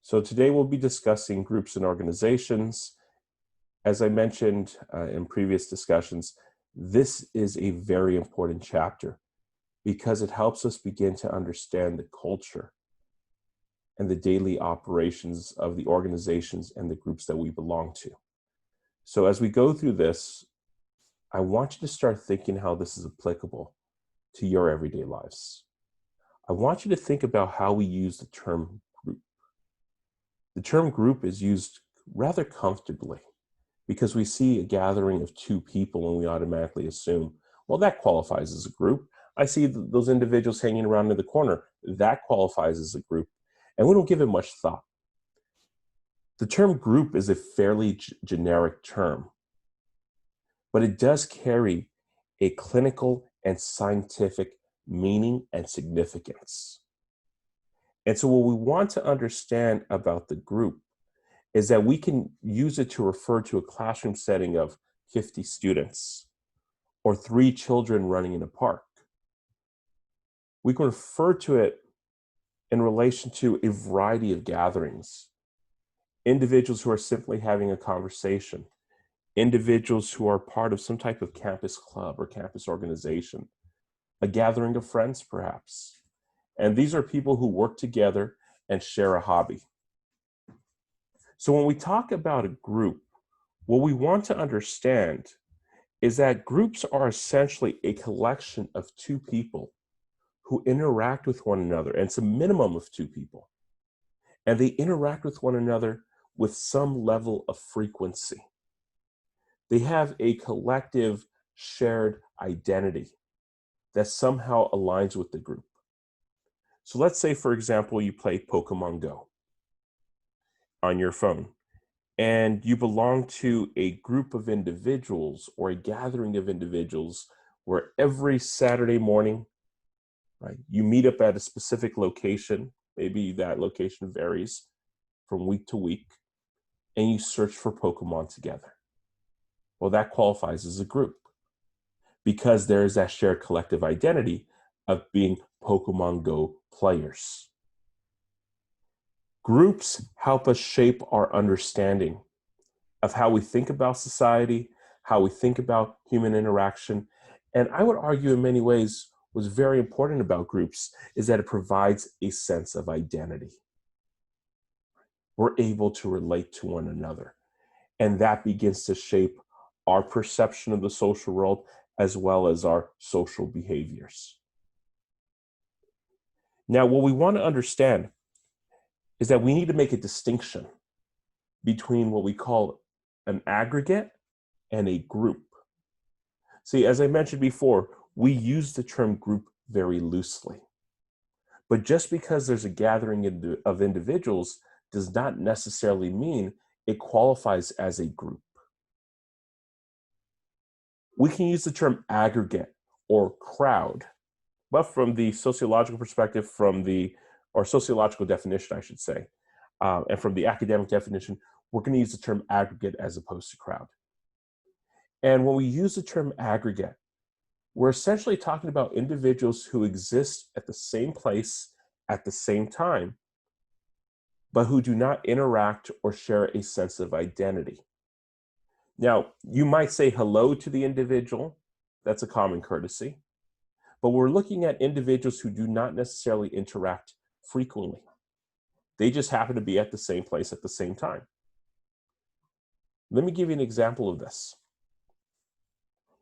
So today we'll be discussing groups and organizations. As I mentioned in previous discussions, this is a very important chapter because it helps us begin to understand the culture and the daily operations of the organizations and the groups that we belong to. So as we go through this, I want you to start thinking how this is applicable to your everyday lives. I want you to think about how we use the term group. The term group is used rather comfortably because we see a gathering of two people and we automatically assume, well, that qualifies as a group. I see those individuals hanging around in the corner. That qualifies as a group. And we don't give it much thought. The term group is a fairly generic term, but it does carry a clinical and scientific meaning and significance. And so what we want to understand about the group is that we can use it to refer to a classroom setting of 50 students or 3 children running in a park. We can refer to it in relation to a variety of gatherings, individuals who are simply having a conversation, individuals who are part of some type of campus club or campus organization, a gathering of friends perhaps. And these are people who work together and share a hobby. So when we talk about a group, what we want to understand is that groups are essentially a collection of 2 people who interact with one another, and it's a minimum of 2 people. And they interact with one another with some level of frequency. They have a collective shared identity that somehow aligns with the group. So let's say, for example, you play Pokemon Go on your phone, and you belong to a group of individuals or a gathering of individuals where every Saturday morning, right, you meet up at a specific location. Maybe that location varies from week to week, and you search for Pokemon together. Well, that qualifies as a group because there is that shared collective identity of being Pokemon Go players. Groups help us shape our understanding of how we think about society, how we think about human interaction. And I would argue in many ways what's very important about groups is that it provides a sense of identity. We're able to relate to one another. And that begins to shape our perception of the social world as well as our social behaviors. Now, what we want to understand is that we need to make a distinction between what we call an aggregate and a group. See, as I mentioned before, we use the term group very loosely. But just because there's a gathering of individuals does not necessarily mean it qualifies as a group. We can use the term aggregate or crowd, but from the sociological perspective, or sociological definition, I should say, and from the academic definition, we're going to use the term aggregate as opposed to crowd. And when we use the term aggregate, we're essentially talking about individuals who exist at the same place at the same time, but who do not interact or share a sense of identity. Now, you might say hello to the individual. That's a common courtesy. But we're looking at individuals who do not necessarily interact frequently. They just happen to be at the same place at the same time. Let me give you an example of this.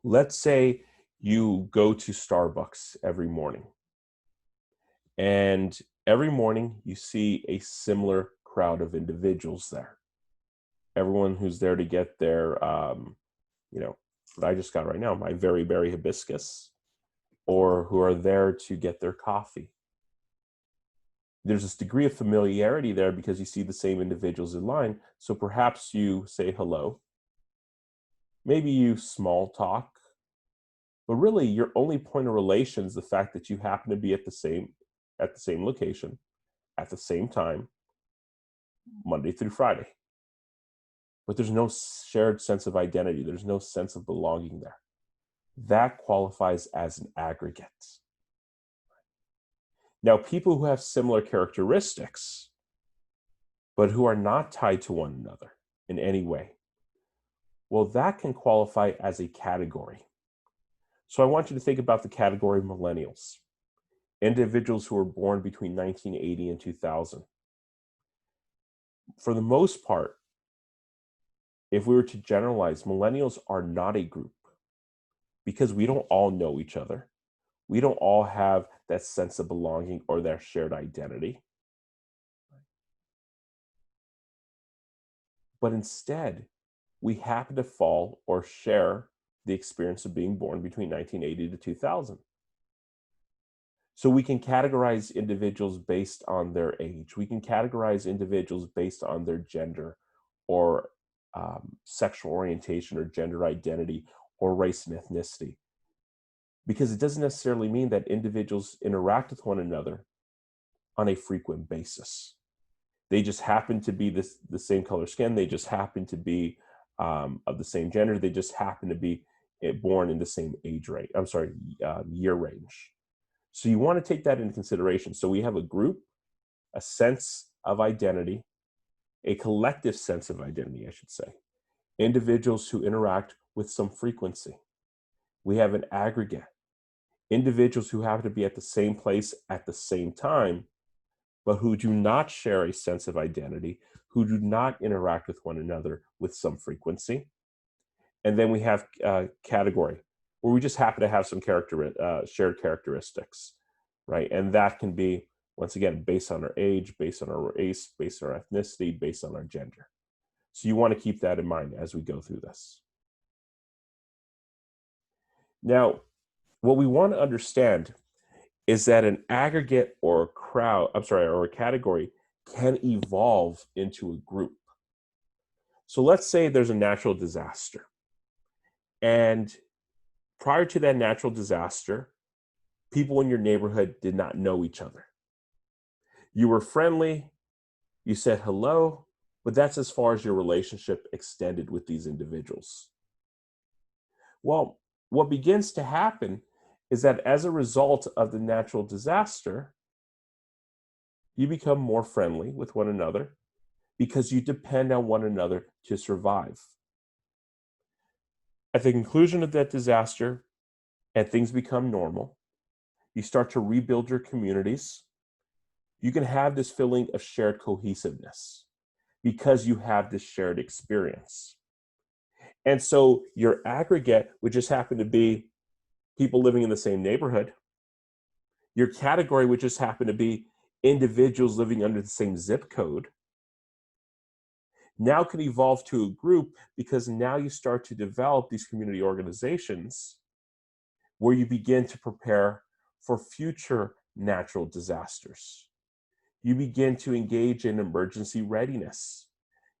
Let's say you go to Starbucks every morning. And every morning you see a similar crowd of individuals there. Everyone who's there to get their, what I just got right now, my very berry hibiscus, or who are there to get their coffee. There's this degree of familiarity there because you see the same individuals in line. So perhaps you say hello. Maybe you small talk. But really, your only point of relation is the fact that you happen to be at the same location, at the same time, Monday through Friday. But there's no shared sense of identity. There's no sense of belonging there. That qualifies as an aggregate. Now, people who have similar characteristics, but who are not tied to one another in any way, well, that can qualify as a category. So I want you to think about the category of millennials, individuals who were born between 1980 and 2000. For the most part, if we were to generalize, millennials are not a group because we don't all know each other. We don't all have that sense of belonging or that shared identity. But instead, we happen to fall or share the experience of being born between 1980 to 2000. So we can categorize individuals based on their age. We can categorize individuals based on their gender or sexual orientation or gender identity or race and ethnicity. Because it doesn't necessarily mean that individuals interact with one another on a frequent basis. They just happen to be the same color skin. They just happen to be of the same gender. They just happen to be born in the same age range. I'm sorry, year range. So you want to take that into consideration. So we have a group, a sense of identity, a collective sense of identity, I should say. Individuals who interact with some frequency. We have an aggregate. Individuals who happen to be at the same place at the same time, but who do not share a sense of identity, who do not interact with one another with some frequency. And then we have category, where we just happen to have some shared characteristics, right? And that can be, once again, based on our age, based on our race, based on our ethnicity, based on our gender. So you want to keep that in mind as we go through this. Now, what we want to understand is that an aggregate or a or a category can evolve into a group. So let's say there's a natural disaster. And prior to that natural disaster, people in your neighborhood did not know each other. You were friendly, you said hello, but that's as far as your relationship extended with these individuals. Well, what begins to happen is that as a result of the natural disaster, you become more friendly with one another because you depend on one another to survive. At the conclusion of that disaster, and things become normal, you start to rebuild your communities. You can have this feeling of shared cohesiveness because you have this shared experience. And so your aggregate would just happen to be people living in the same neighborhood. Your category would just happen to be individuals living under the same zip code. Now can evolve to a group because now you start to develop these community organizations where you begin to prepare for future natural disasters. You begin to engage in emergency readiness.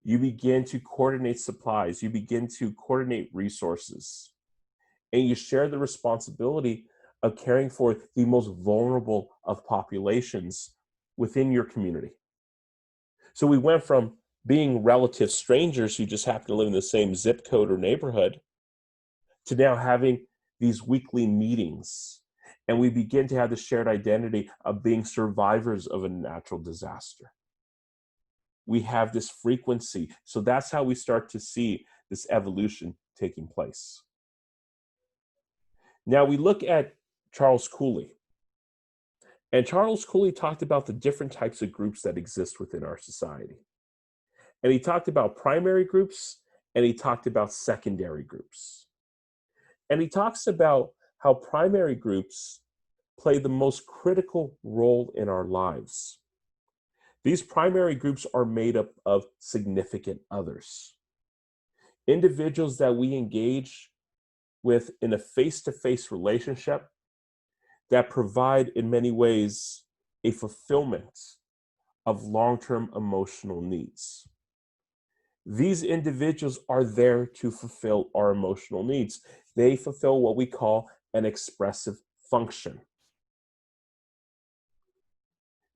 You begin to coordinate supplies. You begin to coordinate resources. And you share the responsibility of caring for the most vulnerable of populations within your community. So we went from being relative strangers who just happen to live in the same zip code or neighborhood to now having these weekly meetings. And we begin to have the shared identity of being survivors of a natural disaster. We have this frequency. So that's how we start to see this evolution taking place. Now we look at Charles Cooley. And Charles Cooley talked about the different types of groups that exist within our society. And he talked about primary groups and he talked about secondary groups. And he talks about how primary groups play the most critical role in our lives. These primary groups are made up of significant others, individuals that we engage with in a face-to-face relationship that provide, in many ways, a fulfillment of long-term emotional needs. These individuals are there to fulfill our emotional needs. They fulfill what we call an expressive function.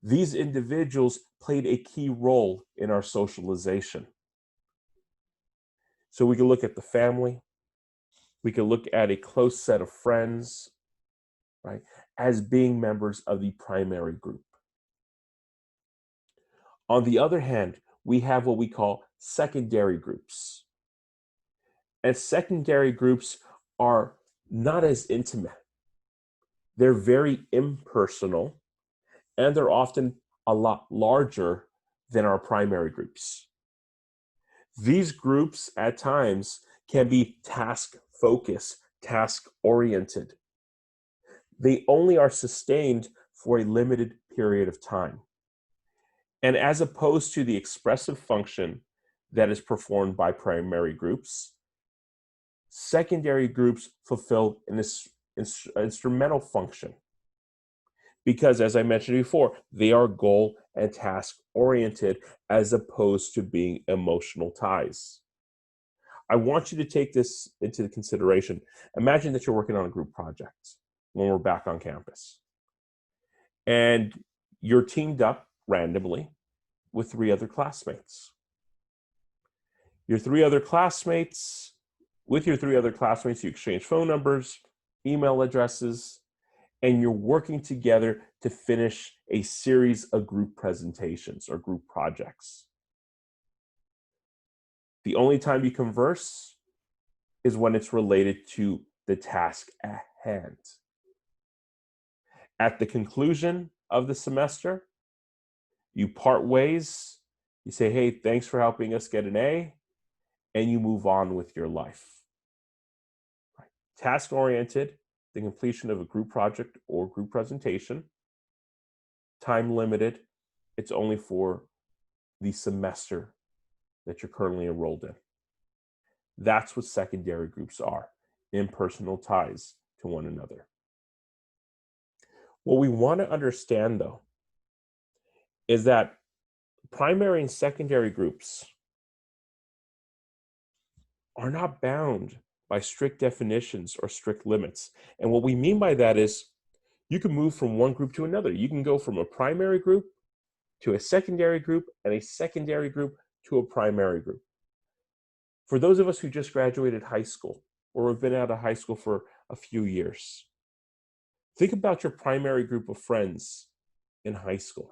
These individuals played a key role in our socialization. So we can look at the family, we can look at a close set of friends, right, as being members of the primary group. On the other hand, we have what we call secondary groups. And secondary groups are not as intimate. They're very impersonal, and they're often a lot larger than our primary groups. These groups at times can be task-focused, task-oriented. They only are sustained for a limited period of time. And as opposed to the expressive function that is performed by primary groups, secondary groups fulfill an instrumental function. Because, as I mentioned before, they are goal and task oriented as opposed to being emotional ties. I want you to take this into consideration. Imagine that you're working on a group project when we're back on campus. And you're teamed up randomly with 3 other classmates. With your 3 other classmates, you exchange phone numbers, email addresses, and you're working together to finish a series of group presentations or group projects. The only time you converse is when it's related to the task at hand. At the conclusion of the semester, you part ways, you say, hey, thanks for helping us get an A, and you move on with your life. Task-oriented, the completion of a group project or group presentation. Time limited, it's only for the semester that you're currently enrolled in. That's what secondary groups are, impersonal ties to one another. What we want to understand, though, is that primary and secondary groups are not bound by strict definitions or strict limits. And what we mean by that is you can move from one group to another. You can go from a primary group to a secondary group and a secondary group to a primary group. For those of us who just graduated high school or have been out of high school for a few years, think about your primary group of friends in high school.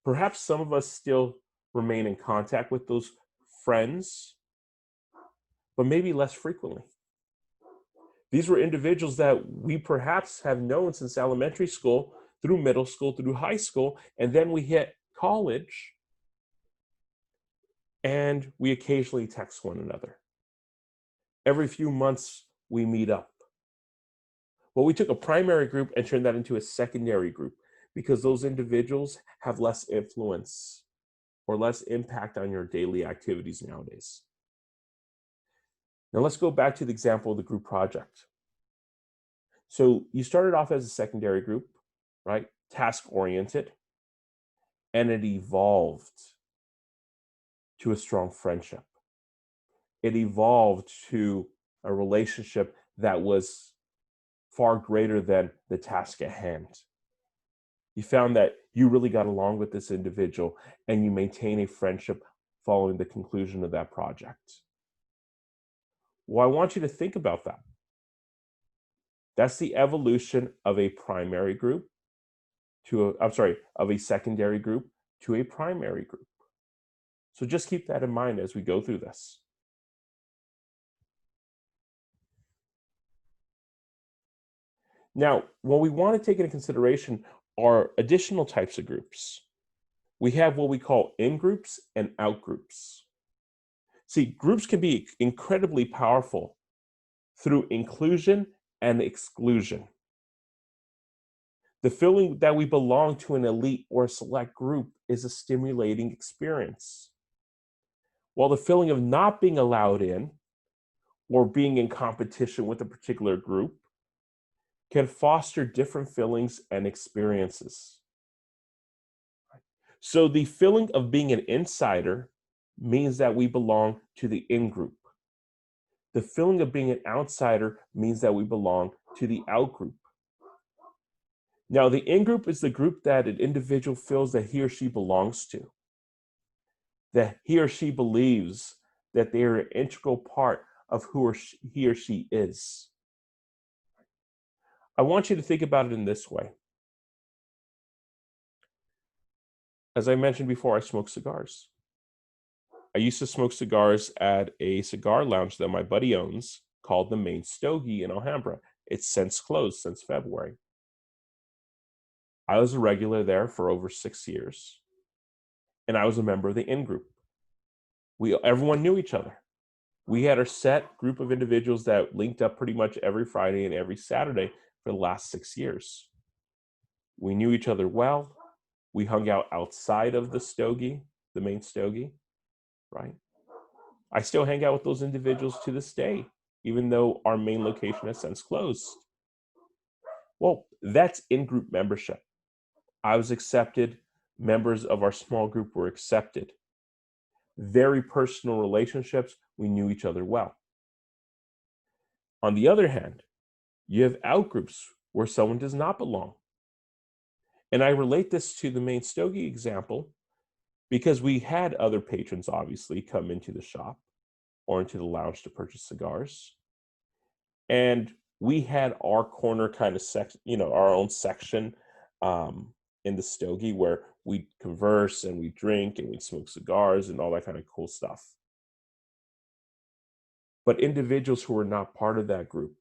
Perhaps some of us still remain in contact with those friends, but maybe less frequently. These were individuals that we perhaps have known since elementary school, through middle school, through high school, and then we hit college, and we occasionally text one another. Every few months, we meet up. Well, we took a primary group and turned that into a secondary group because those individuals have less influence or less impact on your daily activities nowadays. Now let's go back to the example of the group project. So you started off as a secondary group, right? Task-oriented, and it evolved to a strong friendship. It evolved to a relationship that was far greater than the task at hand. You found that you really got along with this individual and you maintain a friendship following the conclusion of that project. Well, I want you to think about that. That's the evolution of a primary group to of a secondary group to a primary group. So just keep that in mind as we go through this. Now, what we want to take into consideration are additional types of groups. We have what we call in-groups and out-groups. See, groups can be incredibly powerful through inclusion and exclusion. The feeling that we belong to an elite or a select group is a stimulating experience, while the feeling of not being allowed in or being in competition with a particular group can foster different feelings and experiences. So the feeling of being an insider means that we belong to the in-group. The feeling of being an outsider means that we belong to the out-group. Now, the in-group is the group that an individual feels that he or she belongs to, that he or she believes that they are an integral part of who he or she is. I want you to think about it in this way. As I mentioned before, I smoke cigars. I used to smoke cigars at a cigar lounge that my buddy owns called the Main Stogie in Alhambra. It's since closed since February. I was a regular there for over 6 years, and I was a member of the in-group. Everyone knew each other. We had our set group of individuals that linked up pretty much every Friday and every Saturday for the last 6 years. We knew each other well. We hung out outside of the stogie, the main stogie, right? I still hang out with those individuals to this day, even though our main location has since closed. Well, that's in-group membership. I was accepted. Members of our small group were accepted. Very personal relationships. We knew each other well. On the other hand, you have outgroups where someone does not belong. And I relate this to the main stogie example because we had other patrons obviously come into the shop or into the lounge to purchase cigars. And we had our corner kind of section, our own section in the stogie where we converse and we drink and we smoke cigars and all that kind of cool stuff. But individuals who were not part of that group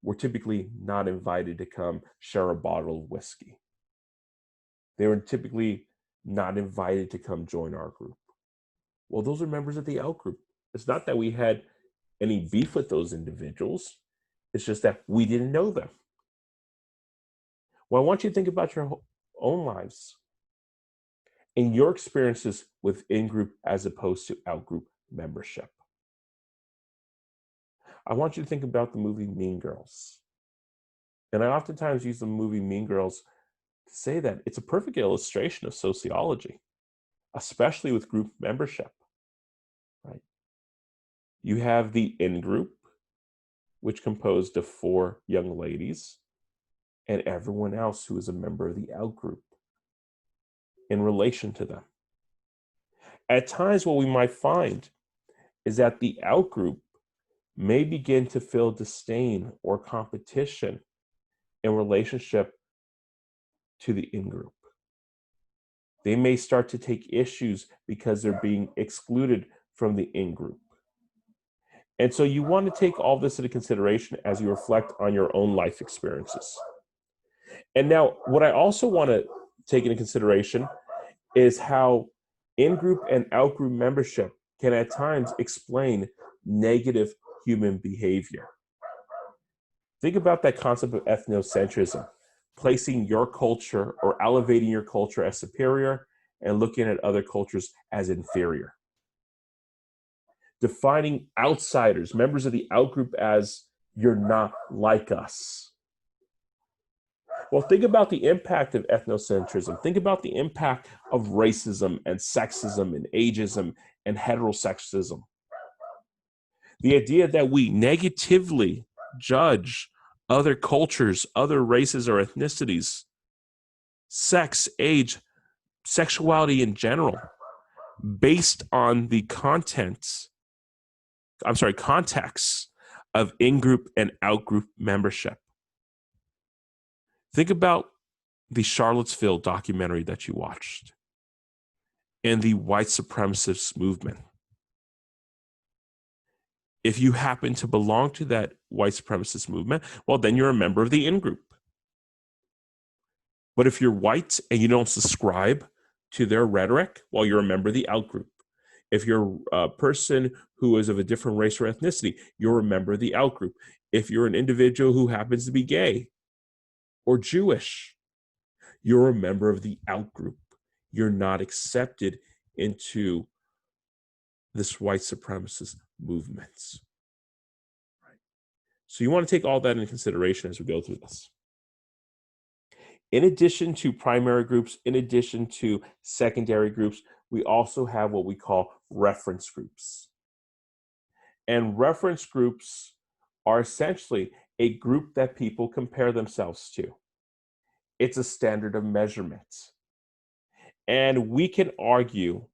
were typically not invited to come share a bottle of whiskey. They were typically not invited to come join our group. Well, those are members of the out group. It's not that we had any beef with those individuals. It's just that we didn't know them. Well, I want you to think about your own lives and your experiences with in-group as opposed to out-group membership. I want you to think about the movie Mean Girls. And I oftentimes use the movie Mean Girls to say that it's a perfect illustration of sociology, especially with group membership, right? You have the in-group, which composed of 4 young ladies, and everyone else who is a member of the out-group in relation to them. At times, what we might find is that the out-group may begin to feel disdain or competition in relationship to the in-group. They may start to take issues because they're being excluded from the in-group. And so you want to take all this into consideration as you reflect on your own life experiences. And now, what I also want to take into consideration is how in-group and out-group membership can at times explain negative human behavior. Think about that concept of ethnocentrism, placing your culture or elevating your culture as superior and looking at other cultures as inferior. Defining outsiders, members of the out-group, as you're not like us. Well, think about the impact of ethnocentrism. Think about the impact of racism and sexism and ageism and heterosexism. The idea that we negatively judge other cultures, other races or ethnicities, sex, age, sexuality in general, based on the context of in-group and out-group membership. Think about the Charlottesville documentary that you watched and the white supremacist movement. If you happen to belong to that white supremacist movement, well, then you're a member of the in-group. But if you're white and you don't subscribe to their rhetoric, well, you're a member of the out-group. If you're a person who is of a different race or ethnicity, you're a member of the out-group. If you're an individual who happens to be gay or Jewish, you're a member of the out-group. You're not accepted into this white supremacist movements. Right? So you want to take all that into consideration as we go through this. In addition to primary groups, in addition to secondary groups, we also have what we call reference groups. And reference groups are essentially a group that people compare themselves to. It's a standard of measurement. And we can argue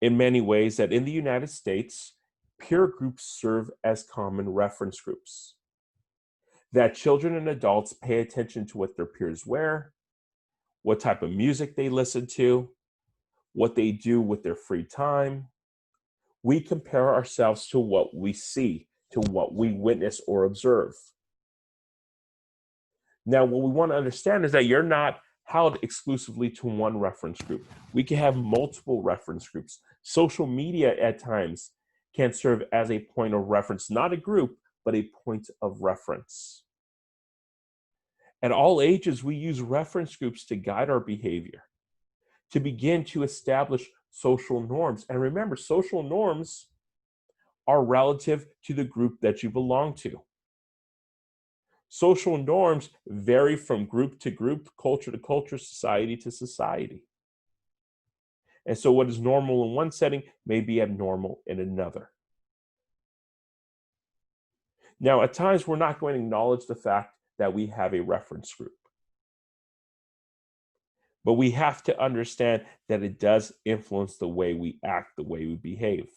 in many ways that in the United States, peer groups serve as common reference groups. That children and adults pay attention to what their peers wear, what type of music they listen to, what they do with their free time. We compare ourselves to what we see, to what we witness or observe. Now, what we want to understand is that you're not held exclusively to one reference group. We can have multiple reference groups. Social media at times can serve as a point of reference, not a group, but a point of reference. At all ages, we use reference groups to guide our behavior, to begin to establish social norms. And remember, social norms are relative to the group that you belong to. Social norms vary from group to group, culture to culture, society to society. And so what is normal in one setting may be abnormal in another. Now, at times, we're not going to acknowledge the fact that we have a reference group. But we have to understand that it does influence the way we act, the way we behave.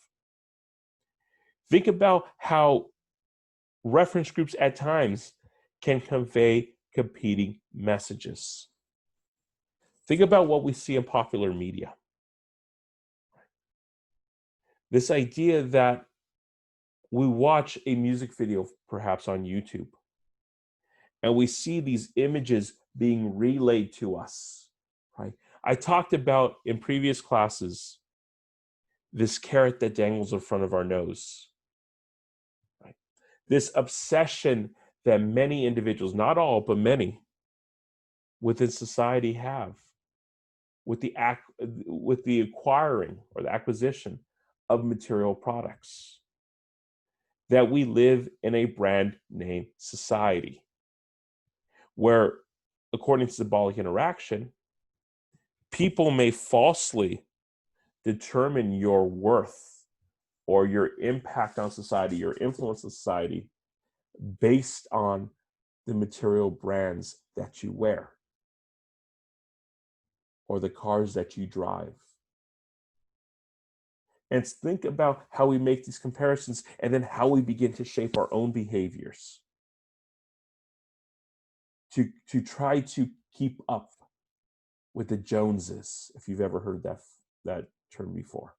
Think about how reference groups at times can convey competing messages. Think about what we see in popular media. This idea that we watch a music video, perhaps on YouTube, and we see these images being relayed to us, right? I talked about in previous classes this carrot that dangles in front of our nose, right? This obsession that many individuals, not all, but many within society have with the acquiring or the acquisition of material products. That we live in a brand name society where, according to symbolic interaction, people may falsely determine your worth or your impact on society, your influence on society, based on the material brands that you wear or the cars that you drive. And think about how we make these comparisons and then how we begin to shape our own behaviors to try to keep up with the Joneses, if you've ever heard that term before.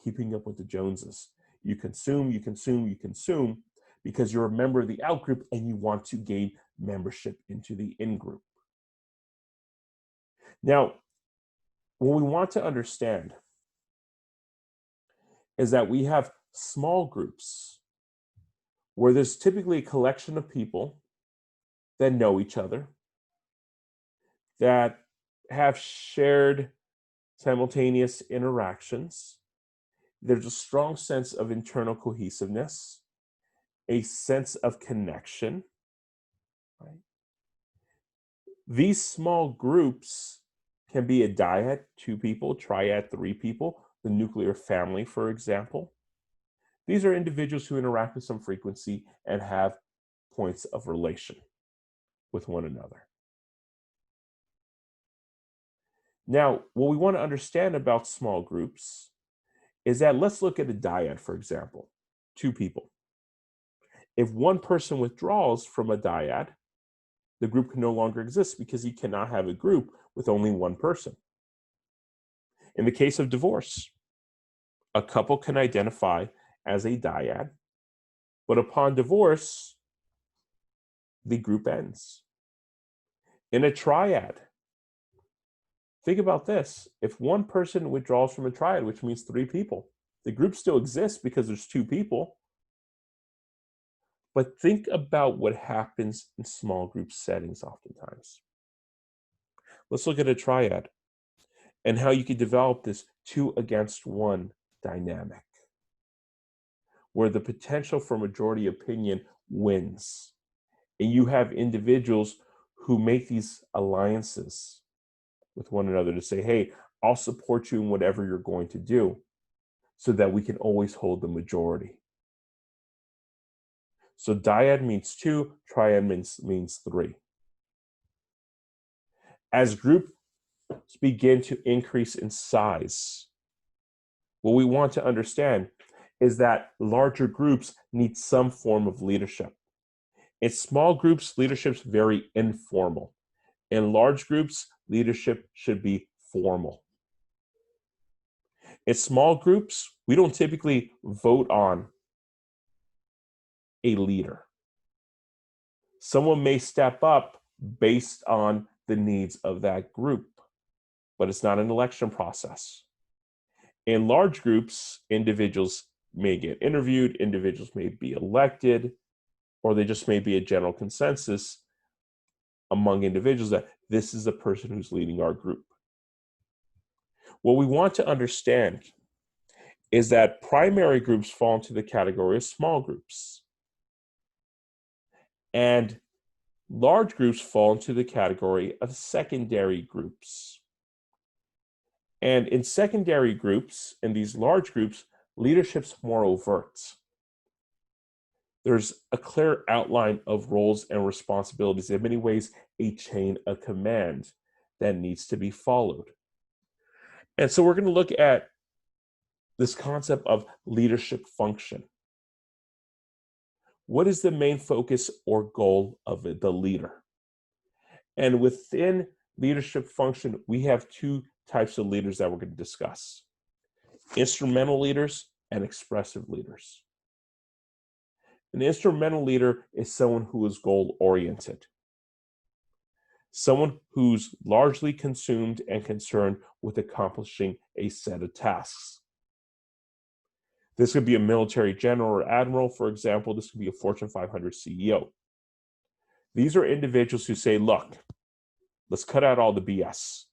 Keeping up with the Joneses. You consume, you consume, you consume because you're a member of the out group and you want to gain membership into the in group. Now, what we want to understand is that we have small groups where there's typically a collection of people that know each other, that have shared simultaneous interactions. There's a strong sense of internal cohesiveness, a sense of connection. Right? These small groups can be a dyad, 2 people, triad, 3 people, the nuclear family, for example. These are individuals who interact with some frequency and have points of relation with one another. Now, what we want to understand about small groups is that let's look at a dyad, for example, 2 people. If one person withdraws from a dyad, the group can no longer exist because you cannot have a group with only one person. In the case of divorce, a couple can identify as a dyad, but upon divorce, the group ends. In a triad, think about this. If one person withdraws from a triad, which means 3 people, the group still exists because there's 2 people. But think about what happens in small group settings oftentimes. Let's look at a triad and how you can develop this 2 against 1 dynamic, where the potential for majority opinion wins. And you have individuals who make these alliances with one another to say, hey, I'll support you in whatever you're going to do so that we can always hold the majority. So dyad means 2, triad means 3. As groups begin to increase in size, what we want to understand is that larger groups need some form of leadership. In small groups, leadership's very informal. In large groups, leadership should be formal. In small groups, we don't typically vote on a leader. Someone may step up based on the needs of that group, but it's not an election process. In large groups, individuals may get interviewed, individuals may be elected, or they just may be a general consensus among individuals that this is the person who's leading our group. What we want to understand is that primary groups fall into the category of small groups, and large groups fall into the category of secondary groups. And in secondary groups, in these large groups, leadership's more overt. There's a clear outline of roles and responsibilities. In many ways, a chain of command that needs to be followed. And so we're going to look at this concept of leadership function. What is the main focus or goal of the leader? And within leadership function, we have two types of leaders that we're going to discuss: instrumental leaders and expressive leaders. An instrumental leader is someone who is goal-oriented, someone who's largely consumed and concerned with accomplishing a set of tasks. This could be a military general or admiral, for example. This could be a Fortune 500 CEO. These are individuals who say, look, let's cut out all the BS.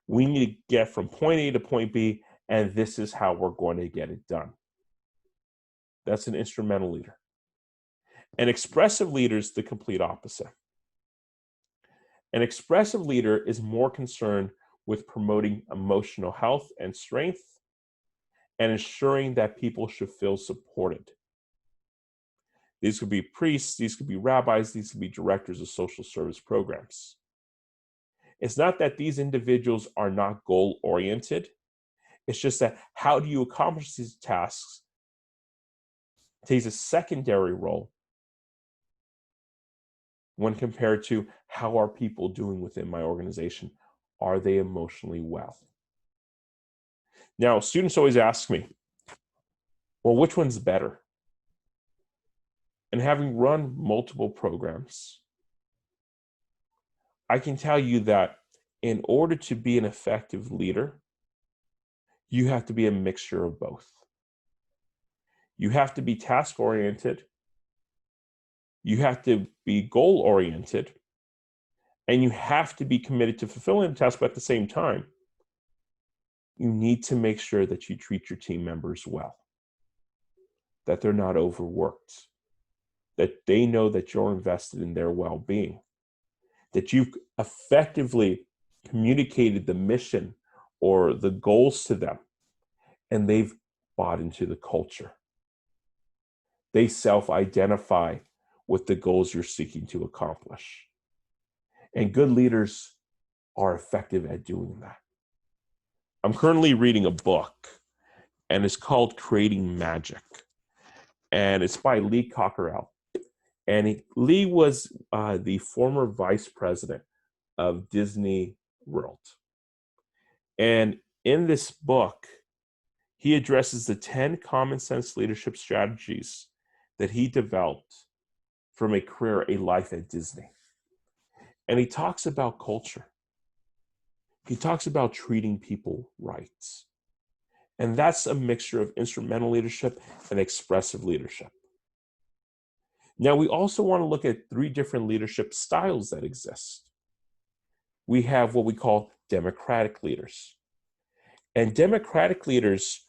We need to get from point A to point B, and this is how we're going to get it done. That's an instrumental leader. An expressive leader is the complete opposite. An expressive leader is more concerned with promoting emotional health and strength and ensuring that people should feel supported. These could be priests, these could be rabbis, these could be directors of social service programs. It's not that these individuals are not goal-oriented. It's just that how do you accomplish these tasks takes a secondary role when compared to how are people doing within my organization? Are they emotionally well? Now, students always ask me, well, which one's better? And having run multiple programs, I can tell you that in order to be an effective leader, you have to be a mixture of both. You have to be task-oriented, you have to be goal-oriented, and you have to be committed to fulfilling the task, but at the same time, you need to make sure that you treat your team members well, that they're not overworked, that they know that you're invested in their well-being, that you've effectively communicated the mission or the goals to them, and they've bought into the culture. They self-identify with the goals you're seeking to accomplish. And good leaders are effective at doing that. I'm currently reading a book, and it's called Creating Magic. And it's by Lee Cockerell. And Lee was the former vice president of Disney World. And in this book, he addresses the 10 common sense leadership strategies that he developed from a career, a life at Disney. And he talks about culture. He talks about treating people right. And that's a mixture of instrumental leadership and expressive leadership. Now, we also want to look at 3 different leadership styles that exist. We have what we call democratic leaders. And democratic leaders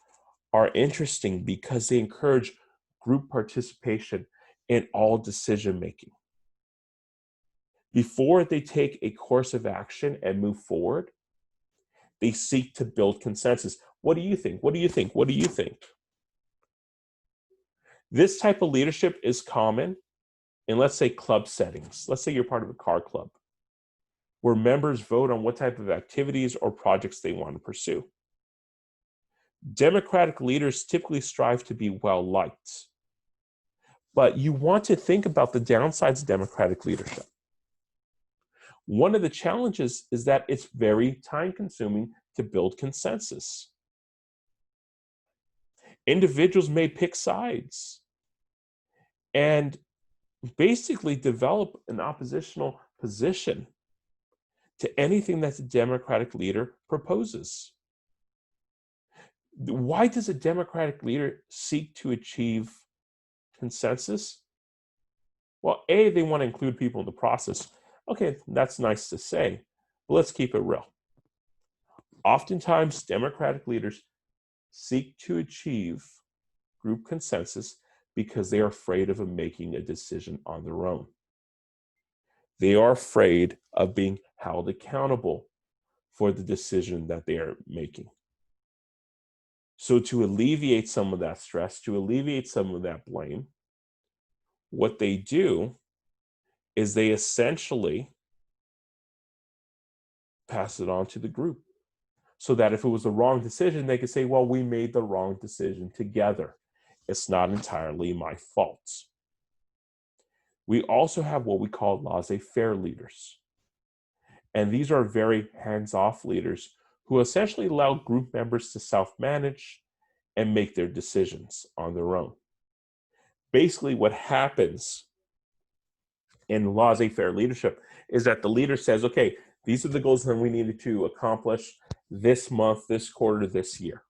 are interesting because they encourage group participation in all decision making. Before they take a course of action and move forward, they seek to build consensus. What do you think? What do you think? What do you think? This type of leadership is common in, let's say, club settings. Let's say you're part of a car club, where members vote on what type of activities or projects they want to pursue. Democratic leaders typically strive to be well-liked, but you want to think about the downsides of democratic leadership. One of the challenges is that it's very time-consuming to build consensus. Individuals may pick sides and basically develop an oppositional position to anything that the Democratic leader proposes. Why does a Democratic leader seek to achieve consensus? Well, A, they want to include people in the process. Okay, that's nice to say, but let's keep it real. Oftentimes, Democratic leaders seek to achieve group consensus because they are afraid of making a decision on their own. They are afraid of being held accountable for the decision that they are making. So to alleviate some of that stress, to alleviate some of that blame, what they do is they essentially pass it on to the group, so that if it was the wrong decision, they could say, well, we made the wrong decision together. It's not entirely my fault. We also have what we call laissez-faire leaders. And these are very hands-off leaders who essentially allow group members to self-manage and make their decisions on their own. Basically, what happens in laissez-faire leadership is that the leader says, okay, these are the goals that we needed to accomplish this month, this quarter, this year.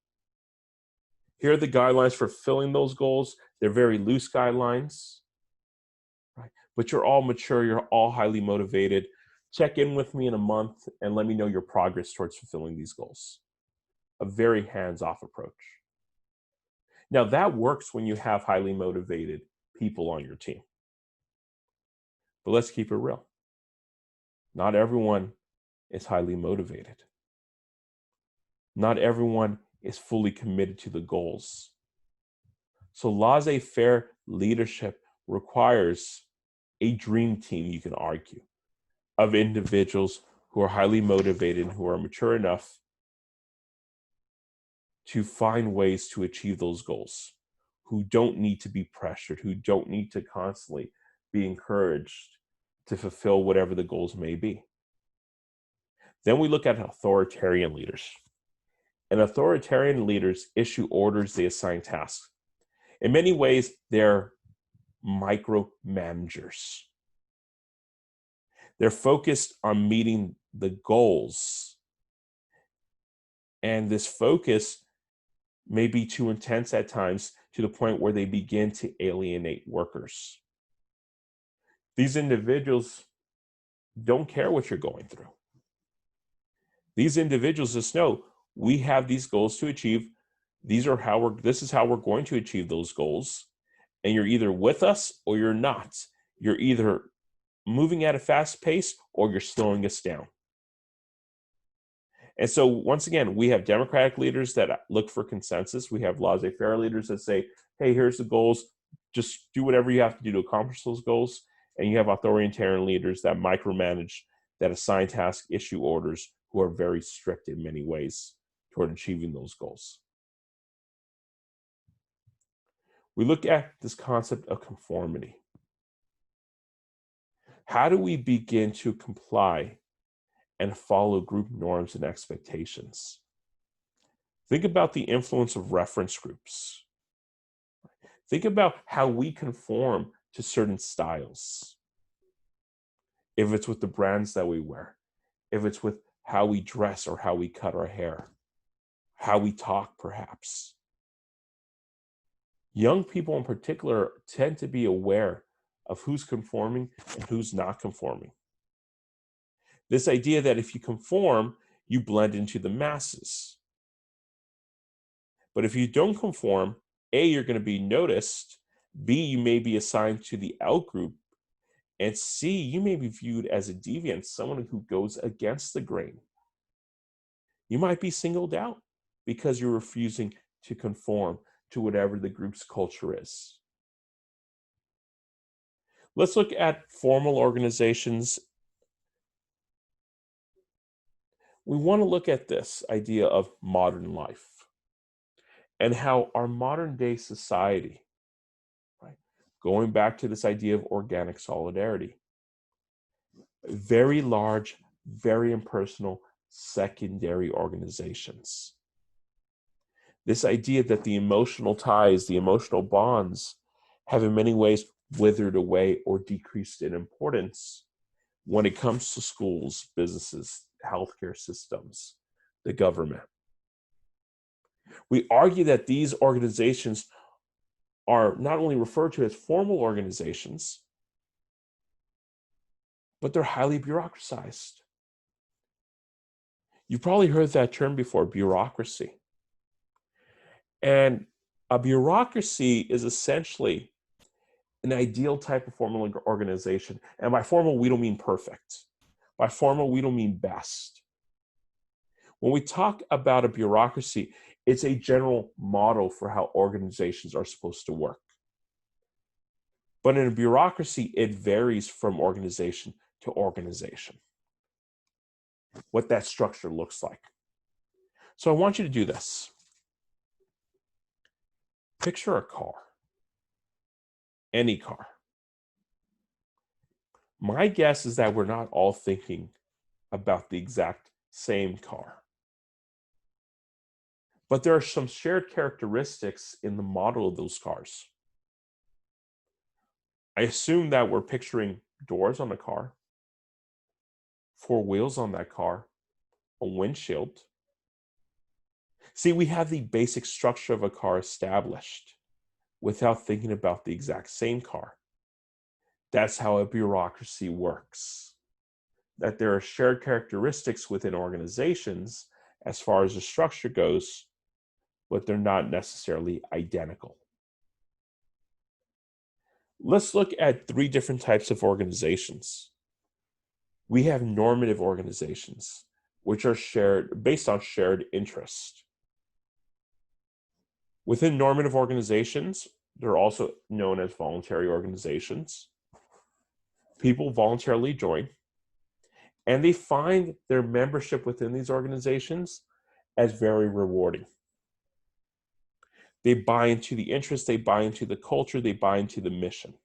Here are the guidelines for fulfilling those goals. They're very loose guidelines, right? But you're all mature, you're all highly motivated. Check in with me in a month and let me know your progress towards fulfilling these goals. A very hands-off approach. Now that works when you have highly motivated people on your team. But let's keep it real. Not everyone is highly motivated. Not everyone is fully committed to the goals. So laissez-faire leadership requires a dream team, you can argue, of individuals who are highly motivated, who are mature enough to find ways to achieve those goals, who don't need to be pressured, who don't need to constantly be encouraged to fulfill whatever the goals may be. Then we look at authoritarian leaders. And authoritarian leaders issue orders, they assign tasks. In many ways, they're micromanagers. They're focused on meeting the goals. And this focus may be too intense at times to the point where they begin to alienate workers. These individuals don't care what you're going through. These individuals just know we have these goals to achieve. This is how we're going to achieve those goals. And you're either with us or you're not. You're either moving at a fast pace or you're slowing us down. And so once again, we have Democratic leaders that look for consensus. We have laissez-faire leaders that say, hey, here's the goals. Just do whatever you have to do to accomplish those goals. And you have authoritarian leaders that micromanage, that assign tasks, issue orders, who are very strict in many ways toward achieving those goals. We look at this concept of conformity. How do we begin to comply and follow group norms and expectations? Think about the influence of reference groups. Think about how we conform to certain styles. If it's with the brands that we wear, if it's with how we dress or how we cut our hair, how we talk perhaps. Young people in particular tend to be aware of who's conforming and who's not conforming. This idea that if you conform, you blend into the masses. But if you don't conform, A, you're going to be noticed, B, you may be assigned to the out group, and C, you may be viewed as a deviant, someone who goes against the grain. You might be singled out because you're refusing to conform to whatever the group's culture is. Let's look at formal organizations. We want to look at this idea of modern life and how our modern day society, right, going back to this idea of organic solidarity, very large, very impersonal, secondary organizations. This idea that the emotional ties, the emotional bonds, have in many ways withered away or decreased in importance when it comes to schools, businesses, healthcare systems, the government. We argue that these organizations are not only referred to as formal organizations, but they're highly bureaucratized. You've probably heard that term before, bureaucracy. And a bureaucracy is essentially an ideal type of formal organization. And by formal, we don't mean perfect. By formal, we don't mean best. When we talk about a bureaucracy, it's a general model for how organizations are supposed to work. But in a bureaucracy, it varies from organization to organization, what that structure looks like. So I want you to do this. Picture a car, any car. My guess is that we're not all thinking about the exact same car. But there are some shared characteristics in the model of those cars. I assume that we're picturing doors on the car, 4 wheels on that car, a windshield. See, we have the basic structure of a car established without thinking about the exact same car. That's how a bureaucracy works. That there are shared characteristics within organizations as far as the structure goes, but they're not necessarily identical. Let's look at 3 different types of organizations. We have normative organizations, which are shared based on shared interest. Within normative organizations, they're also known as voluntary organizations. People voluntarily join, and they find their membership within these organizations as very rewarding. They buy into the interest, they buy into the culture, they buy into the mission.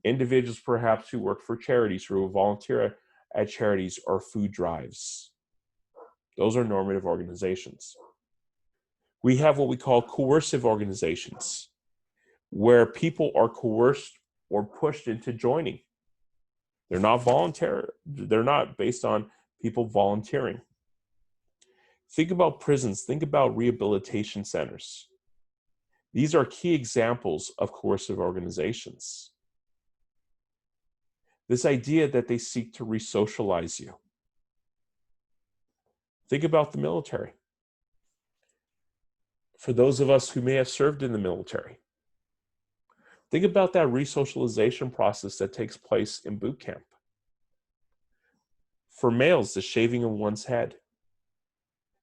Individuals perhaps who work for charities, who volunteer at charities or food drives. Those are normative organizations. We have what we call coercive organizations, where people are coerced or pushed into joining. They're not voluntary. They're not based on people volunteering. Think about prisons. Think about rehabilitation centers. These are key examples of coercive organizations. This idea that they seek to re-socialize you. Think about the military. For those of us who may have served in the military, think about that re-socialization process that takes place in boot camp. For males, the shaving of one's head.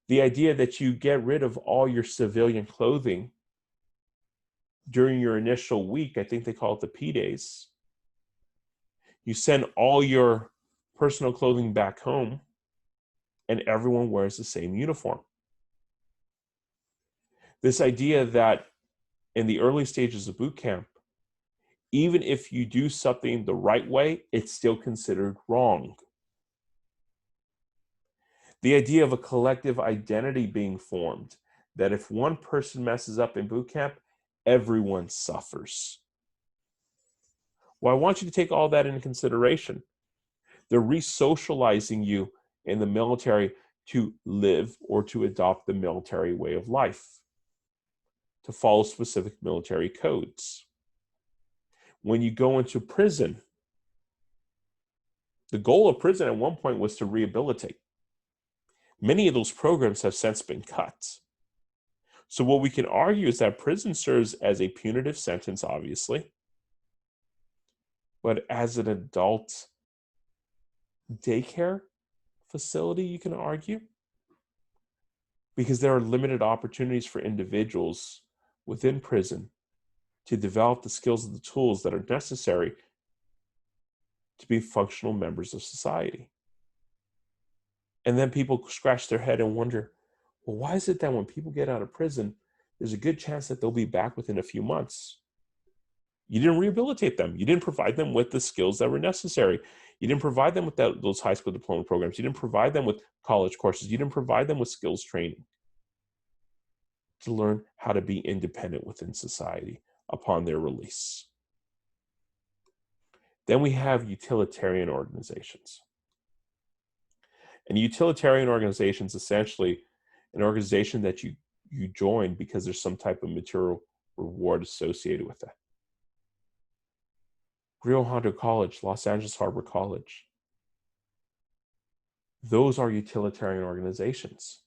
The idea that you get rid of all your civilian clothing during your initial week, I think they call it the P days. You send all your personal clothing back home, and everyone wears the same uniform. This idea that in the early stages of boot camp, even if you do something the right way, it's still considered wrong. The idea of a collective identity being formed, that if one person messes up in boot camp, everyone suffers. Well, I want you to take all that into consideration. They're re-socializing you in the military to live or to adopt the military way of life, to follow specific military codes. When you go into prison, the goal of prison at one point was to rehabilitate. Many of those programs have since been cut. So what we can argue is that prison serves as a punitive sentence, obviously, but as an adult daycare facility, you can argue, because there are limited opportunities for individuals within prison to develop the skills and the tools that are necessary to be functional members of society. And then people scratch their head and wonder, well, why is it that when people get out of prison, there's a good chance that they'll be back within a few months? You didn't rehabilitate them. You didn't provide them with the skills that were necessary. You didn't provide them with those high school diploma programs. You didn't provide them with college courses. You didn't provide them with skills training. to learn how to be independent within society upon their release. Then we have utilitarian organizations. And utilitarian organizations, essentially an organization that you join because there's some type of material reward associated with it. Rio Hondo College, Los Angeles Harbor College. Those are utilitarian organizations.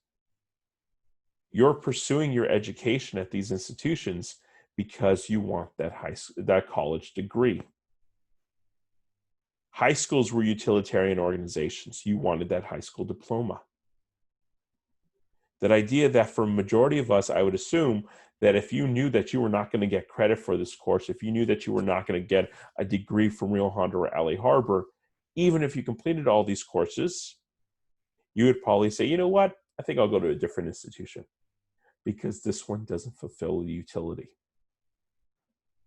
You're pursuing your education at these institutions because you want that college degree. High schools were utilitarian organizations. You wanted that high school diploma. That idea that for a majority of us, I would assume that if you knew that you were not going to get credit for this course, if you knew that you were not going to get a degree from Rio Hondo or LA Harbor, even if you completed all these courses, you would probably say, you know what, I think I'll go to a different institution because this one doesn't fulfill the utility.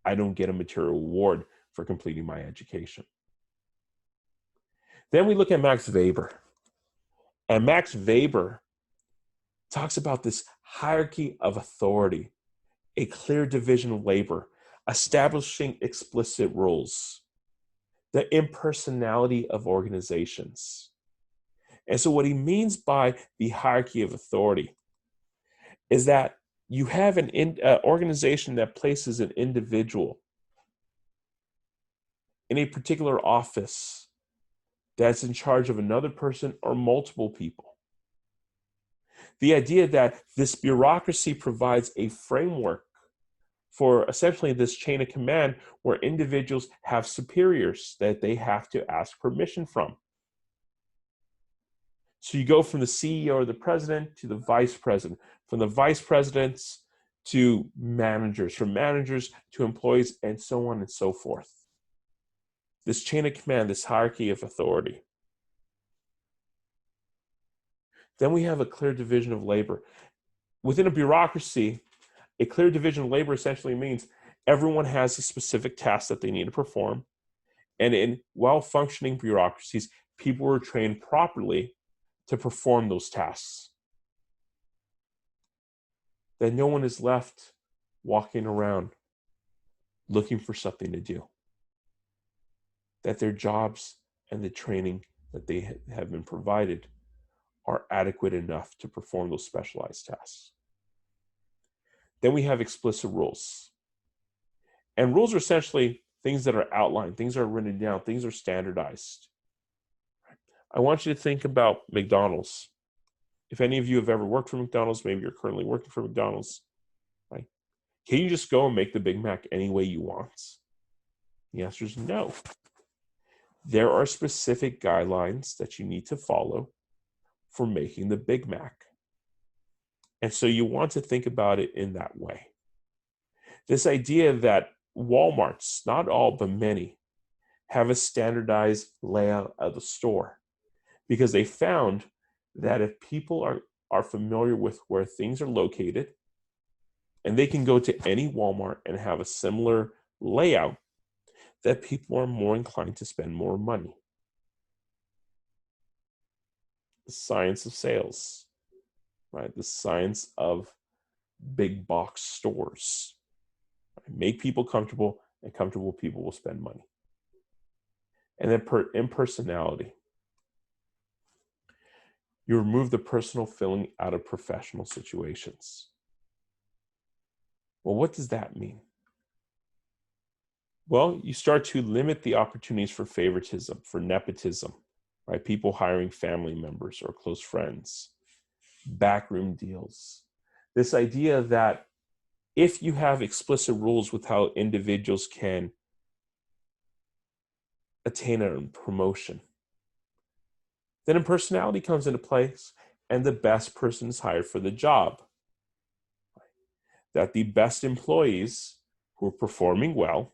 I don't get a material reward for completing my education. Then we look at Max Weber. And Max Weber talks about this hierarchy of authority, a clear division of labor, establishing explicit rules, the impersonality of organizations. And so what he means by the hierarchy of authority is that you have an organization that places an individual in a particular office that's in charge of another person or multiple people. The idea that this bureaucracy provides a framework for essentially this chain of command where individuals have superiors that they have to ask permission from. So you go from the CEO or the president to the vice president, from the vice presidents to managers, from managers to employees, and so on and so forth. This chain of command, this hierarchy of authority. Then we have a clear division of labor. Within a bureaucracy, a clear division of labor essentially means everyone has a specific task that they need to perform. And in well-functioning bureaucracies, people are trained properly to perform those tasks. That no one is left walking around looking for something to do. That their jobs and the training that they have been provided are adequate enough to perform those specialized tasks. Then we have explicit rules. And rules are essentially things that are outlined, things that are written down, things are standardized. I want you to think about McDonald's. If any of you have ever worked for McDonald's, maybe you're currently working for McDonald's, right? Can you just go and make the Big Mac any way you want? The answer is no. There are specific guidelines that you need to follow for making the Big Mac. And so you want to think about it in that way. This idea that Walmarts, not all, but many, have a standardized layout of the store because they found that if people are familiar with where things are located and they can go to any Walmart and have a similar layout, that people are more inclined to spend more money. The science of sales, right? The science of big box stores. Make people comfortable, and comfortable people will spend money. And then impersonality. You remove the personal feeling out of professional situations. Well, what does that mean? Well, you start to limit the opportunities for favoritism, for nepotism, right? People hiring family members or close friends, backroom deals. This idea that if you have explicit rules with how individuals can attain a promotion, then impersonality comes into place and the best person is hired for the job. That the best employees who are performing well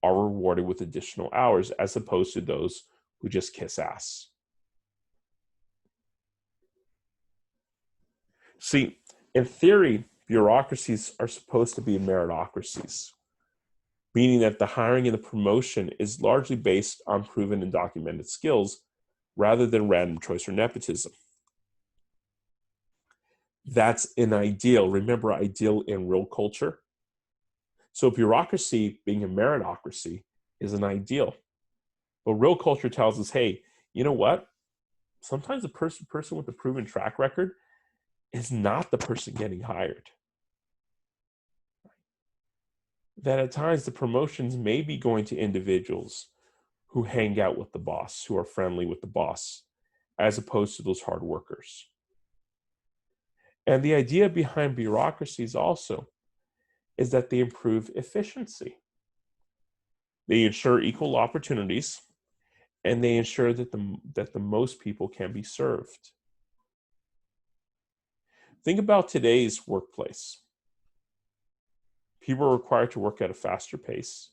are rewarded with additional hours as opposed to those who just kiss ass. See, in theory, bureaucracies are supposed to be meritocracies, meaning that the hiring and the promotion is largely based on proven and documented skills rather than random choice or nepotism. That's an ideal. Remember, ideal in real culture. So bureaucracy, being a meritocracy, is an ideal. But real culture tells us, hey, you know what? Sometimes the person with the proven track record is not the person getting hired. That at times the promotions may be going to individuals who hang out with the boss, who are friendly with the boss, as opposed to those hard workers. And the idea behind bureaucracies also is that they improve efficiency. They ensure equal opportunities, and they ensure that the most people can be served. Think about today's workplace. People are required to work at a faster pace.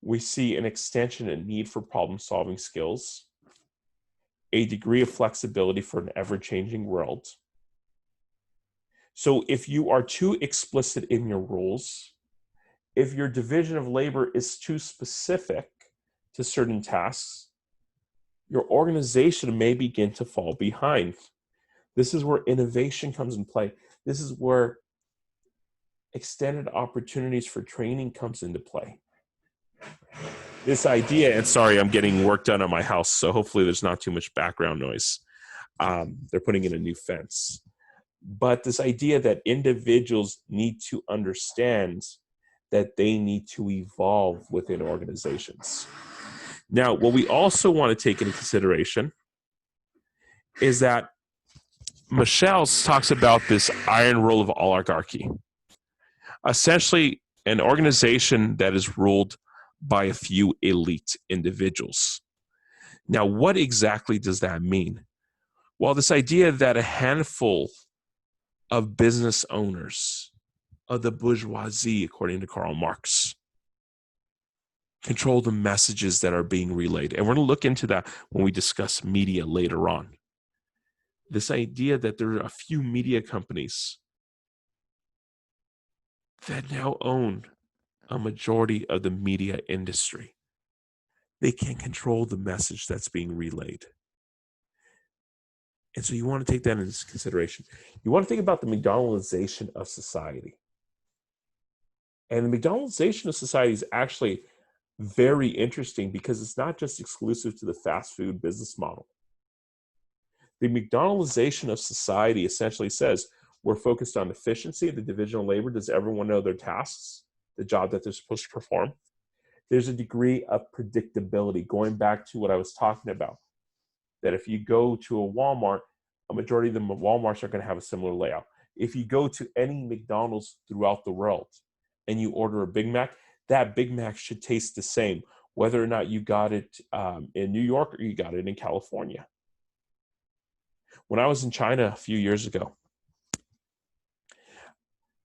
We see an extension and need for problem-solving skills, a degree of flexibility for an ever-changing world. So if you are too explicit in your rules, if your division of labor is too specific to certain tasks, your organization may begin to fall behind. This is where innovation comes in play. This is where extended opportunities for training comes into play. This idea, and sorry, I'm getting work done on my house, so hopefully there's not too much background noise. They're putting in a new fence. But this idea that individuals need to understand that they need to evolve within organizations. Now, what we also want to take into consideration is that Michelle talks about this iron rule of oligarchy. Essentially, an organization that is ruled by a few elite individuals. Now, what exactly does that mean? Well, this idea that a handful of business owners, of the bourgeoisie, according to Karl Marx, control the messages that are being relayed. And we're going to look into that when we discuss media later on. This idea that there are a few media companies that now own a majority of the media industry. They can control the message that's being relayed. And so you want to take that into consideration. You want to think about the McDonaldization of society. And the McDonaldization of society is actually very interesting because it's not just exclusive to the fast food business model. The McDonaldization of society essentially says we're focused on efficiency, the division of labor. Does everyone know their tasks, the job that they're supposed to perform? There's a degree of predictability, going back to what I was talking about, that if you go to a Walmart, a majority of the Walmarts are going to have a similar layout. If you go to any McDonald's throughout the world and you order a Big Mac, that Big Mac should taste the same, whether or not you got it in New York or you got it in California. When I was in China a few years ago,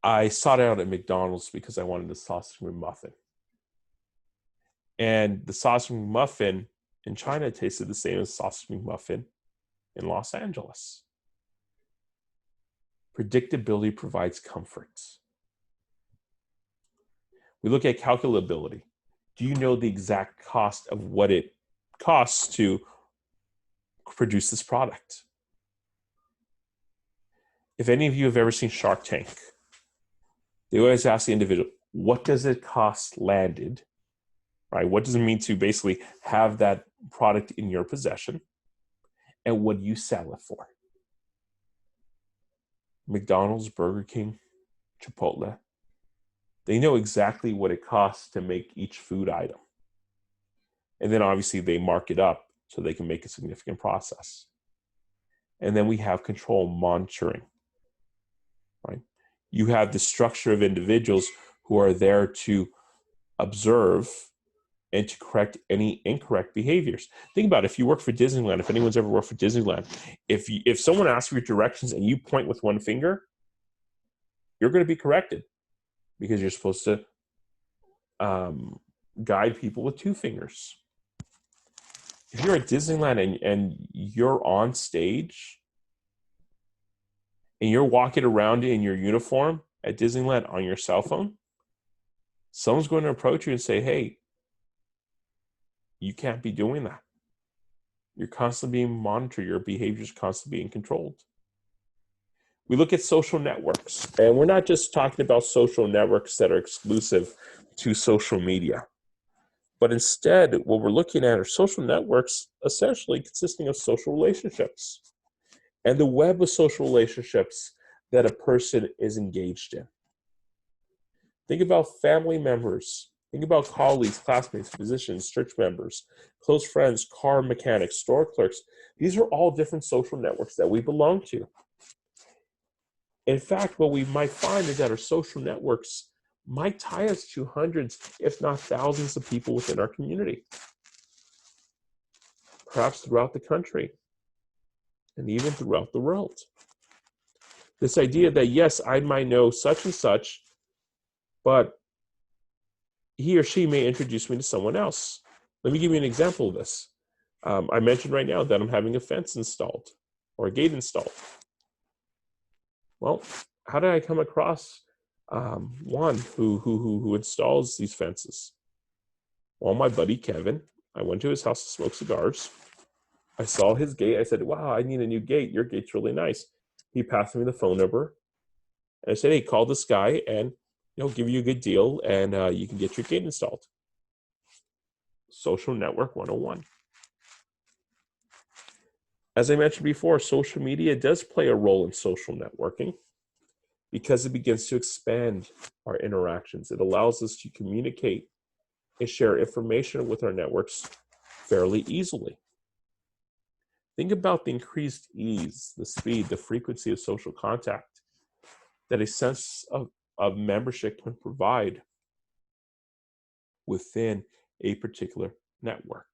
I sought out at McDonald's because I wanted a sausage McMuffin. And the sausage McMuffin in China tasted the same as sausage McMuffin in Los Angeles. Predictability provides comfort. We look at calculability. Do you know the exact cost of what it costs to produce this product? If any of you have ever seen Shark Tank, they always ask the individual, what does it cost landed? Right? What does it mean to basically have that product in your possession? And what do you sell it for? McDonald's, Burger King, Chipotle, they know exactly what it costs to make each food item. And then obviously they mark it up so they can make a significant process. And then we have control monitoring, right? You have the structure of individuals who are there to observe and to correct any incorrect behaviors. Think about it. If you work for Disneyland, if anyone's ever worked for Disneyland, if someone asks for your directions and you point with one finger, you're going to be corrected because you're supposed to guide people with two fingers. If you're at Disneyland and you're on stage and you're walking around in your uniform at Disneyland on your cell phone, someone's going to approach you and say, hey, you can't be doing that. You're constantly being monitored. Your behavior is constantly being controlled. We look at social networks, and we're not just talking about social networks that are exclusive to social media, but instead what we're looking at are social networks essentially consisting of social relationships and the web of social relationships that a person is engaged in. Think about family members. Think about colleagues, classmates, physicians, church members, close friends, car mechanics, store clerks. These are all different social networks that we belong to. In fact, what we might find is that our social networks might tie us to hundreds, if not thousands of people within our community, perhaps throughout the country, and even throughout the world. This idea that, yes, I might know such and such, but he or she may introduce me to someone else. Let me give you an example of this. I mentioned right now that I'm having a fence installed or a gate installed. Well, how did I come across one who installs these fences? Well, my buddy Kevin, I went to his house to smoke cigars. I saw his gate. I said, wow, I need a new gate. Your gate's really nice. He passed me the phone number. And I said, hey, call this guy and he'll give you a good deal and you can get your gate installed. Social Network 101. As I mentioned before, social media does play a role in social networking because it begins to expand our interactions. It allows us to communicate and share information with our networks fairly easily. Think about the increased ease, the speed, the frequency of social contact that a sense of membership can provide within a particular network.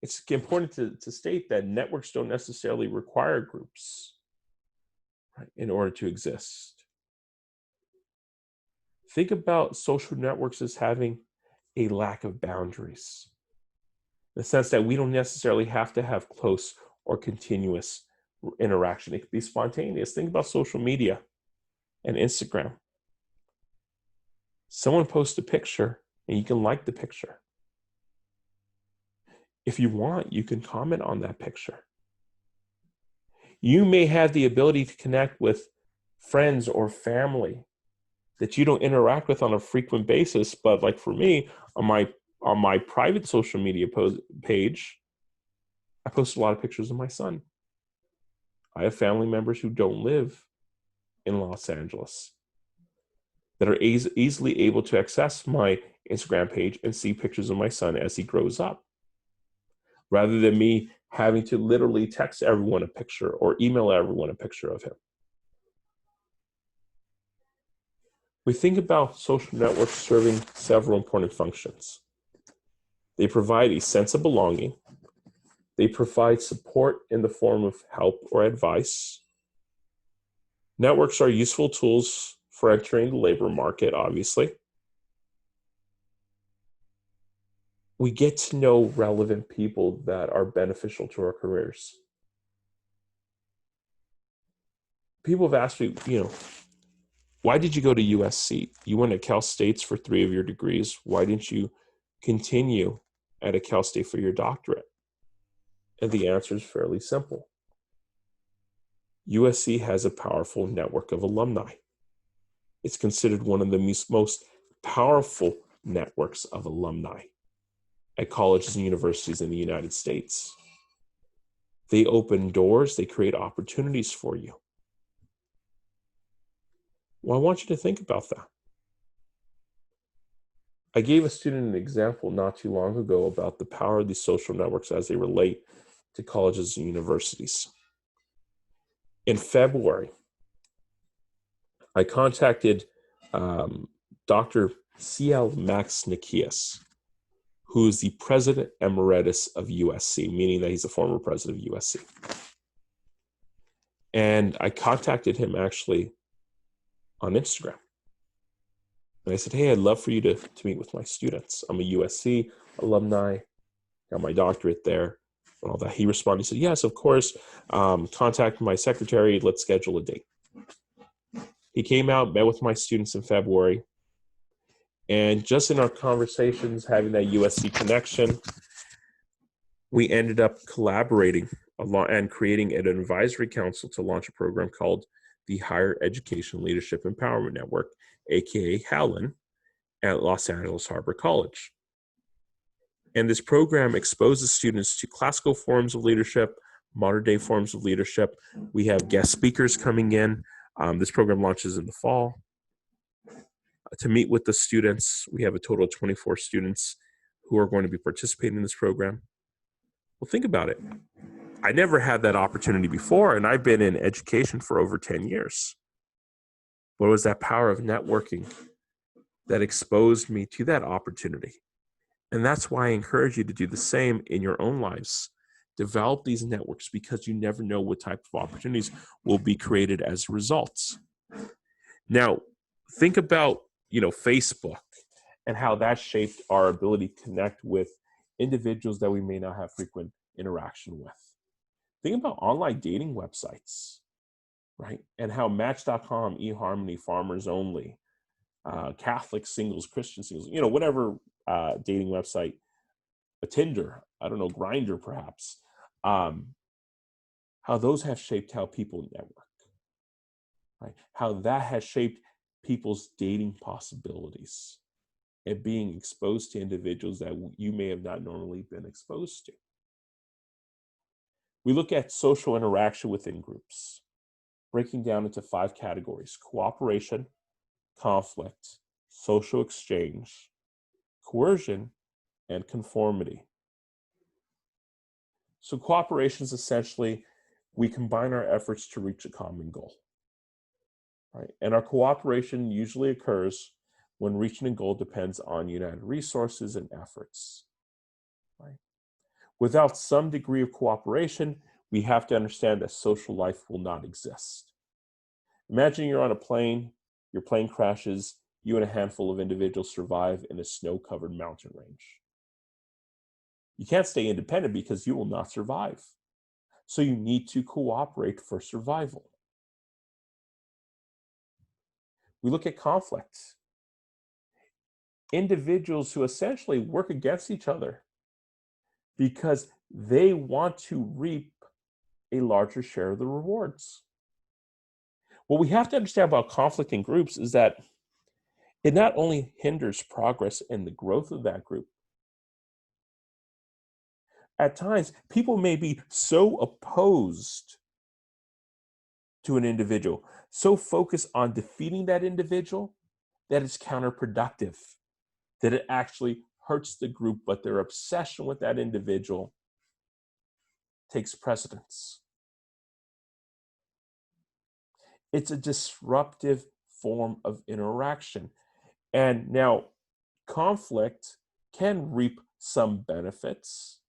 It's important to state that networks don't necessarily require groups, right, in order to exist. Think about social networks as having a lack of boundaries, in the sense that we don't necessarily have to have close or continuous interaction. It could be spontaneous. Think about social media and Instagram. Someone posts a picture and you can like the picture. If you want, you can comment on that picture. You may have the ability to connect with friends or family that you don't interact with on a frequent basis, but like for me, on my private social media page, I post a lot of pictures of my son. I have family members who don't live in Los Angeles that are easily able to access my Instagram page and see pictures of my son as he grows up, rather than me having to literally text everyone a picture or email everyone a picture of him. We think about social networks serving several important functions. They provide a sense of belonging. They provide support in the form of help or advice. Networks are useful tools for entering the labor market, obviously. We get to know relevant people that are beneficial to our careers. People have asked me, why did you go to USC? You went to Cal States for 3 of your degrees. Why didn't you continue at a Cal State for your doctorate? And the answer is fairly simple. USC has a powerful network of alumni. It's considered one of the most powerful networks of alumni at colleges and universities in the United States. They open doors, they create opportunities for you. Well, I want you to think about that. I gave a student an example not too long ago about the power of these social networks as they relate to colleges and universities. In February, I contacted Dr. C.L. Max Nikias, who is the president emeritus of USC, meaning that he's a former president of USC. And I contacted him actually on Instagram. And I said, hey, I'd love for you to meet with my students. I'm a USC alumni, got my doctorate there, and all that. He responded, he said, yes, of course, contact my secretary, let's schedule a date. He came out, met with my students in February, and just in our conversations, having that USC connection, we ended up collaborating and creating an advisory council to launch a program called the Higher Education Leadership Empowerment Network, aka HALEN, at Los Angeles Harbor College. And this program exposes students to classical forms of leadership, modern day forms of leadership. We have guest speakers coming in. This program launches in the fall. To meet with the students, we have a total of 24 students who are going to be participating in this program. Well, think about it. I never had that opportunity before, and I've been in education for over 10 years. But it was that power of networking that exposed me to that opportunity. And that's why I encourage you to do the same in your own lives. Develop these networks because you never know what type of opportunities will be created as results. Now, think about, Facebook and how that shaped our ability to connect with individuals that we may not have frequent interaction with. Think about online dating websites, right? And how Match.com, eHarmony, Farmers Only, Catholic singles, Christian singles, whatever dating website, a Tinder, I don't know, Grindr perhaps, how those have shaped how people network, right? How that has shaped people's dating possibilities and being exposed to individuals that you may have not normally been exposed to. We look at social interaction within groups, breaking down into 5 categories: cooperation, conflict, social exchange, coercion, and conformity. So cooperation is essentially we combine our efforts to reach a common goal, right? And our cooperation usually occurs when reaching a goal depends on united resources and efforts, right? Without some degree of cooperation, we have to understand that social life will not exist. Imagine you're on a plane, your plane crashes, you and a handful of individuals survive in a snow-covered mountain range. You can't stay independent because you will not survive. So you need to cooperate for survival. We look at conflict. Individuals who essentially work against each other because they want to reap a larger share of the rewards. What we have to understand about conflict in groups is that it not only hinders progress and the growth of that group. At times, people may be so opposed to an individual, so focused on defeating that individual, that it's counterproductive, that it actually hurts the group, but their obsession with that individual takes precedence. It's a disruptive form of interaction. And now, conflict can reap some benefits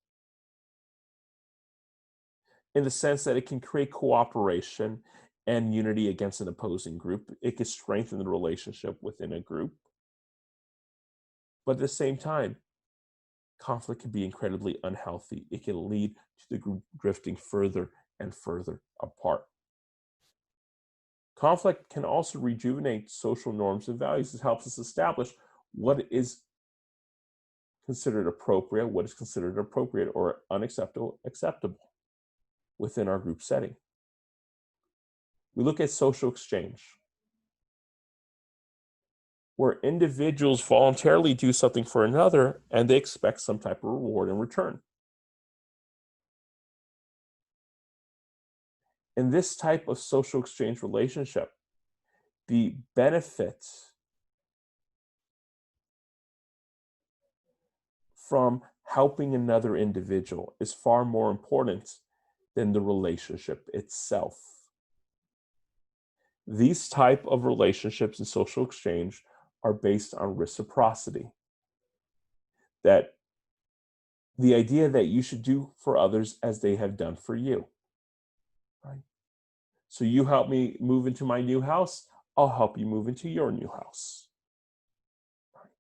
in the sense that it can create cooperation and unity against an opposing group. It can strengthen the relationship within a group. But at the same time, conflict can be incredibly unhealthy. It can lead to the group drifting further and further apart. Conflict can also rejuvenate social norms and values. It helps us establish what is considered appropriate, what is considered appropriate or unacceptable, acceptable within our group setting. We look at social exchange, where individuals voluntarily do something for another and they expect some type of reward in return. In this type of social exchange relationship, the benefit from helping another individual is far more important than the relationship itself. These type of relationships and social exchange are based on reciprocity. That the idea that you should do for others as they have done for you. Right? So you help me move into my new house, I'll help you move into your new house. Right?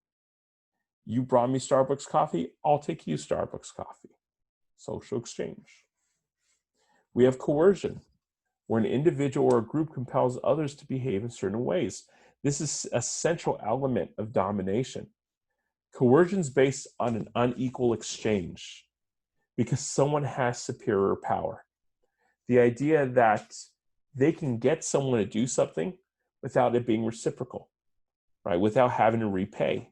You brought me Starbucks coffee, I'll take you Starbucks coffee. Social exchange. We have coercion, where an individual or a group compels others to behave in certain ways. This is a central element of domination. Coercion is based on an unequal exchange because someone has superior power. The idea that they can get someone to do something without it being reciprocal, right? Without having to repay.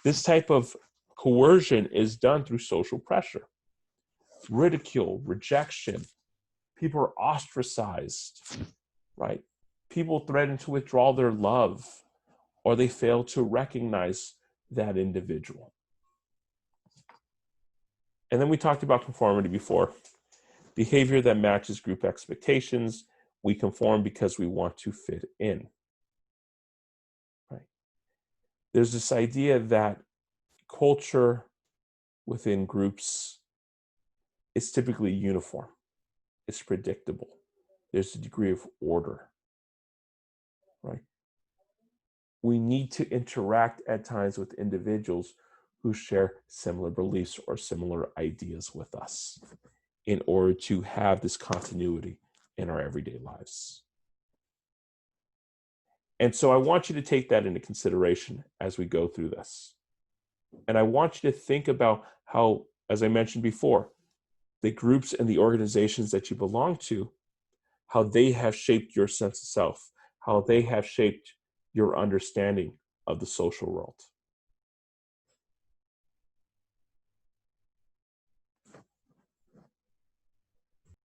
This type of coercion is done through social pressure, ridicule, rejection. People are ostracized, right? People threaten to withdraw their love, or they fail to recognize that individual. And then we talked about conformity before. Behavior that matches group expectations. We conform because we want to fit in. Right? There's this idea that culture within groups is typically uniform. It's predictable. There's a degree of order. Right? We need to interact at times with individuals who share similar beliefs or similar ideas with us in order to have this continuity in our everyday lives. And so I want you to take that into consideration as we go through this. And I want you to think about how, as I mentioned before, the groups and the organizations that you belong to, how they have shaped your sense of self, how they have shaped your understanding of the social world.